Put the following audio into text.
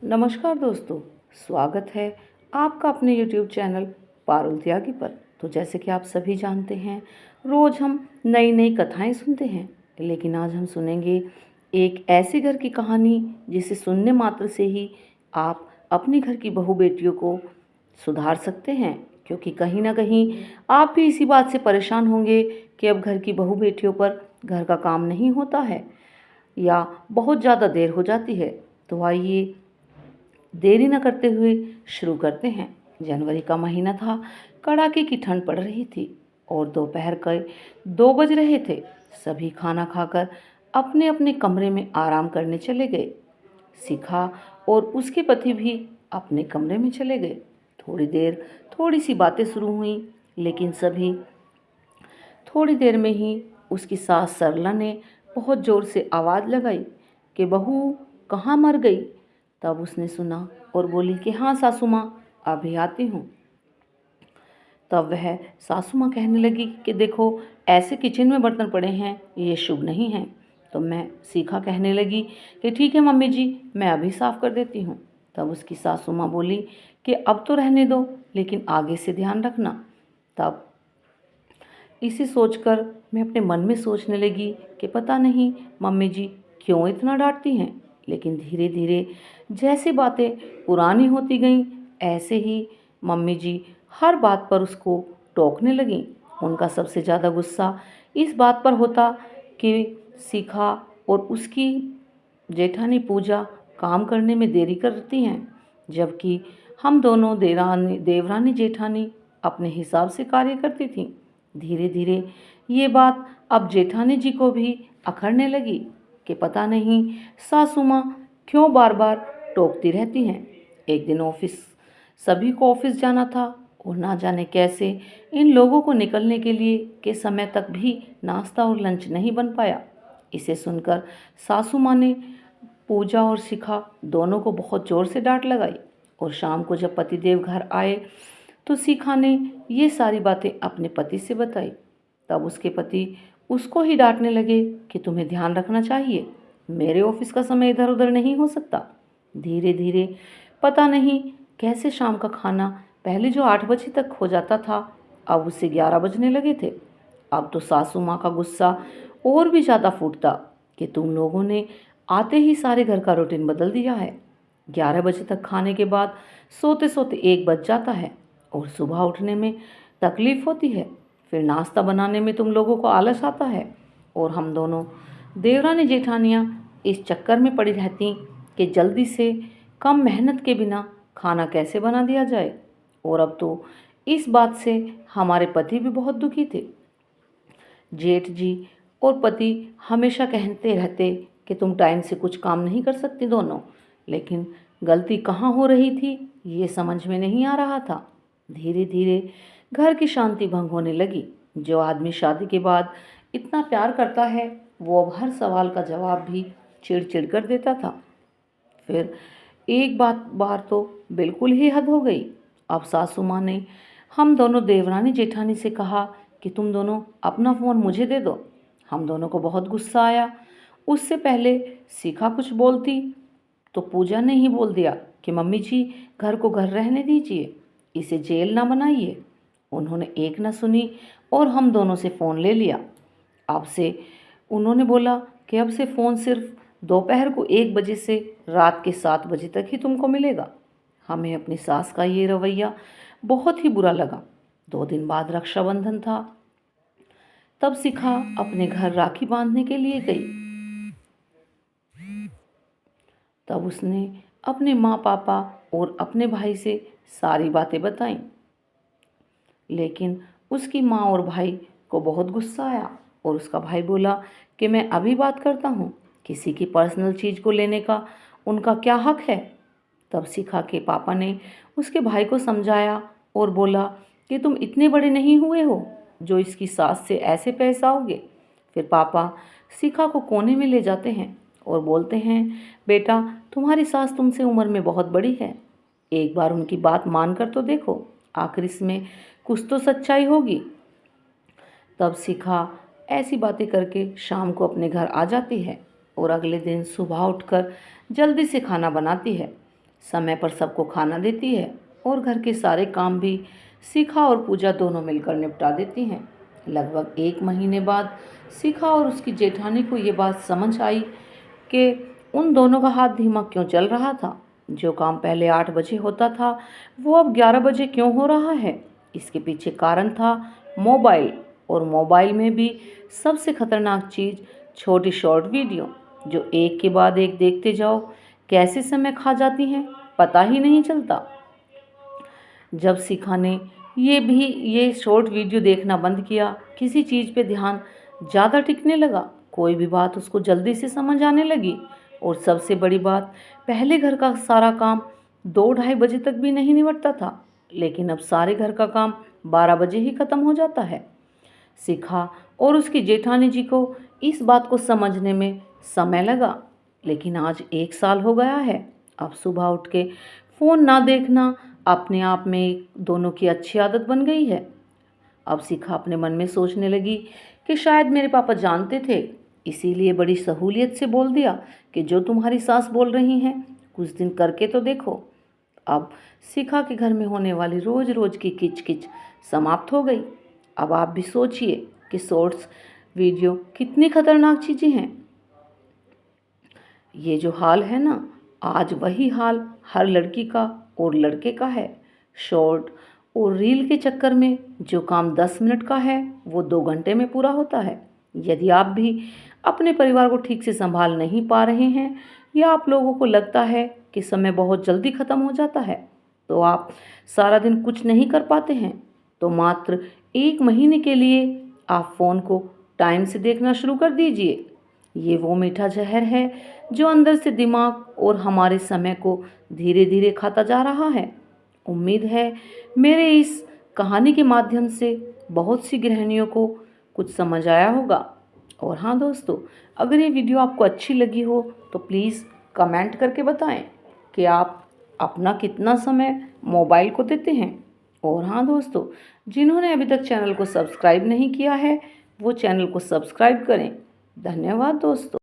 नमस्कार दोस्तों, स्वागत है आपका अपने YouTube चैनल पारुल त्यागी पर। तो जैसे कि आप सभी जानते हैं, रोज़ हम नई नई कथाएं सुनते हैं, लेकिन आज हम सुनेंगे एक ऐसे घर की कहानी जिसे सुनने मात्र से ही आप अपनी घर की बहू बेटियों को सुधार सकते हैं। क्योंकि कहीं ना कहीं आप भी इसी बात से परेशान होंगे कि अब घर की बहू बेटियों पर घर का काम नहीं होता है या बहुत ज़्यादा देर हो जाती है। तो आइए देरी न करते हुए शुरू करते हैं। जनवरी का महीना था, कड़ाके की ठंड पड़ रही थी और दोपहर के 2 बज रहे थे। सभी खाना खाकर अपने अपने कमरे में आराम करने चले गए। शिखा और उसके पति भी अपने कमरे में चले गए। थोड़ी देर थोड़ी सी बातें शुरू हुई, लेकिन सभी थोड़ी देर में ही उसकी सास सरला ने बहुत ज़ोर से आवाज़ लगाई कि बहू कहाँ मर गई। तब उसने सुना और बोली कि हाँ सासू माँ, अभी आती हूँ। तब वह सासू माँ कहने लगी कि देखो, ऐसे किचन में बर्तन पड़े हैं, ये शुभ नहीं है। तो मैं शिखा कहने लगी कि ठीक है मम्मी जी, मैं अभी साफ़ कर देती हूँ। तब उसकी सासू माँ बोली कि अब तो रहने दो, लेकिन आगे से ध्यान रखना। तब इसे सोचकर मैं अपने मन में सोचने लगी कि पता नहीं मम्मी जी क्यों इतना डांटती हैं। लेकिन धीरे धीरे जैसे बातें पुरानी होती गईं, ऐसे ही मम्मी जी हर बात पर उसको टोकने लगीं। उनका सबसे ज़्यादा गुस्सा इस बात पर होता कि शिखा और उसकी जेठानी पूजा काम करने में देरी करती हैं, जबकि हम दोनों देवरानी जेठानी अपने हिसाब से कार्य करती थीं। धीरे धीरे ये बात अब जेठानी जी को भी अखरने लगी कि पता नहीं सासू माँ क्यों बार बार टोकती रहती हैं। एक दिन सभी को ऑफिस जाना था और ना जाने कैसे इन लोगों को निकलने के लिए के समय तक भी नाश्ता और लंच नहीं बन पाया। इसे सुनकर सासू माँ ने पूजा और शिखा दोनों को बहुत ज़ोर से डांट लगाई। और शाम को जब पतिदेव घर आए तो शिखा ने ये सारी बातें अपने पति से बताई। तब उसके पति उसको ही डांटने लगे कि तुम्हें ध्यान रखना चाहिए, मेरे ऑफिस का समय इधर उधर नहीं हो सकता। धीरे धीरे पता नहीं कैसे शाम का खाना पहले जो 8 बजे तक हो जाता था, अब उसे 11 बजने लगे थे। अब तो सासू माँ का गुस्सा और भी ज़्यादा फूटता कि तुम लोगों ने आते ही सारे घर का रूटीन बदल दिया है। 11 बजे तक खाने के बाद सोते सोते 1 बज जाता है और सुबह उठने में तकलीफ़ होती है। फिर नाश्ता बनाने में तुम लोगों को आलस आता है और हम दोनों देवरानी जेठानियाँ इस चक्कर में पड़ी रहती कि जल्दी से कम मेहनत के बिना खाना कैसे बना दिया जाए। और अब तो इस बात से हमारे पति भी बहुत दुखी थे। जेठ जी और पति हमेशा कहते रहते कि तुम टाइम से कुछ काम नहीं कर सकती दोनों, लेकिन गलती कहाँ हो रही थी ये समझ में नहीं आ रहा था। धीरे धीरे घर की शांति भंग होने लगी। जो आदमी शादी के बाद इतना प्यार करता है, वो अब हर सवाल का जवाब भी चिड़ कर देता था। फिर एक बार तो बिल्कुल ही हद हो गई। अब सासू माँ ने हम दोनों देवरानी जेठानी से कहा कि तुम दोनों अपना फ़ोन मुझे दे दो। हम दोनों को बहुत गुस्सा आया। उससे पहले शिखा कुछ बोलती तो पूजा ने ही बोल दिया कि मम्मी जी घर को घर रहने दीजिए, इसे जेल ना बनाइए। उन्होंने एक ना सुनी और हम दोनों से फ़ोन ले लिया। अब से उन्होंने बोला कि अब से फ़ोन सिर्फ दोपहर को 1 बजे से रात के 7 बजे तक ही तुमको मिलेगा। हमें अपनी सास का ये रवैया बहुत ही बुरा लगा। 2 दिन बाद रक्षाबंधन था। तब शिखा अपने घर राखी बांधने के लिए गई। तब उसने अपने माँ पापा और अपने भाई से सारी बातें बताईं, लेकिन उसकी माँ और भाई को बहुत गुस्सा आया और उसका भाई बोला कि मैं अभी बात करता हूँ, किसी की पर्सनल चीज़ को लेने का उनका क्या हक है। तब शिखा के पापा ने उसके भाई को समझाया और बोला कि तुम इतने बड़े नहीं हुए हो जो इसकी सास से ऐसे पेश आओगे। फिर पापा शिखा को कोने में ले जाते हैं और बोलते हैं, बेटा तुम्हारी सास तुमसे उम्र में बहुत बड़ी है, एक बार उनकी बात मान कर तो देखो, आखिर इसमें कुछ तो सच्चाई होगी। तब शिखा ऐसी बातें करके शाम को अपने घर आ जाती है और अगले दिन सुबह उठकर जल्दी से खाना बनाती है। समय पर सबको खाना देती है और घर के सारे काम भी शिखा और पूजा दोनों मिलकर निपटा देती हैं। लगभग 1 महीने बाद शिखा और उसकी जेठानी को ये बात समझ आई कि उन दोनों का हाथ धीमा क्यों चल रहा था। जो काम पहले 8 बजे होता था वो अब 11 बजे क्यों हो रहा है। इसके पीछे कारण था मोबाइल, और मोबाइल में भी सबसे खतरनाक चीज़ छोटी शॉर्ट वीडियो, जो एक के बाद एक देखते जाओ, कैसे समय खा जाती हैं पता ही नहीं चलता। जब शिखा ने ये शॉर्ट वीडियो देखना बंद किया, किसी चीज़ पे ध्यान ज़्यादा टिकने लगा, कोई भी बात उसको जल्दी से समझ आने लगी, और सबसे बड़ी बात, पहले घर का सारा काम 2-2:30 बजे तक भी नहीं निपटता था, लेकिन अब सारे घर का काम 12 बजे ही ख़त्म हो जाता है। शिखा और उसकी जेठानी जी को इस बात को समझने में समय लगा, लेकिन आज 1 साल हो गया है। अब सुबह उठ के फ़ोन ना देखना अपने आप में दोनों की अच्छी आदत बन गई है। अब शिखा अपने मन में सोचने लगी कि शायद मेरे पापा जानते थे, इसीलिए बड़ी सहूलियत से बोल दिया कि जो तुम्हारी सास बोल रही हैं कुछ दिन करके तो देखो। अब शिखा के घर में होने वाली रोज़ रोज़ की किचकिच समाप्त हो गई। अब आप भी सोचिए कि शॉर्ट्स वीडियो कितनी खतरनाक चीज़ें हैं। ये जो हाल है ना, आज वही हाल हर लड़की का और लड़के का है। शॉर्ट और रील के चक्कर में जो काम 10 मिनट का है वो 2 घंटे में पूरा होता है। यदि आप भी अपने परिवार को ठीक से संभाल नहीं पा रहे हैं, या आप लोगों को लगता है कि समय बहुत जल्दी ख़त्म हो जाता है, तो आप सारा दिन कुछ नहीं कर पाते हैं, तो मात्र 1 महीने के लिए आप फ़ोन को टाइम से देखना शुरू कर दीजिए। ये वो मीठा जहर है जो अंदर से दिमाग और हमारे समय को धीरे धीरे खाता जा रहा है। उम्मीद है मेरे इस कहानी के माध्यम से बहुत सी गृहिणियों को कुछ समझ आया होगा। और हाँ दोस्तों, अगर ये वीडियो आपको अच्छी लगी हो तो प्लीज़ कमेंट करके बताएं कि आप अपना कितना समय मोबाइल को देते हैं। और हाँ दोस्तों, जिन्होंने अभी तक चैनल को सब्सक्राइब नहीं किया है वो चैनल को सब्सक्राइब करें। धन्यवाद दोस्तों।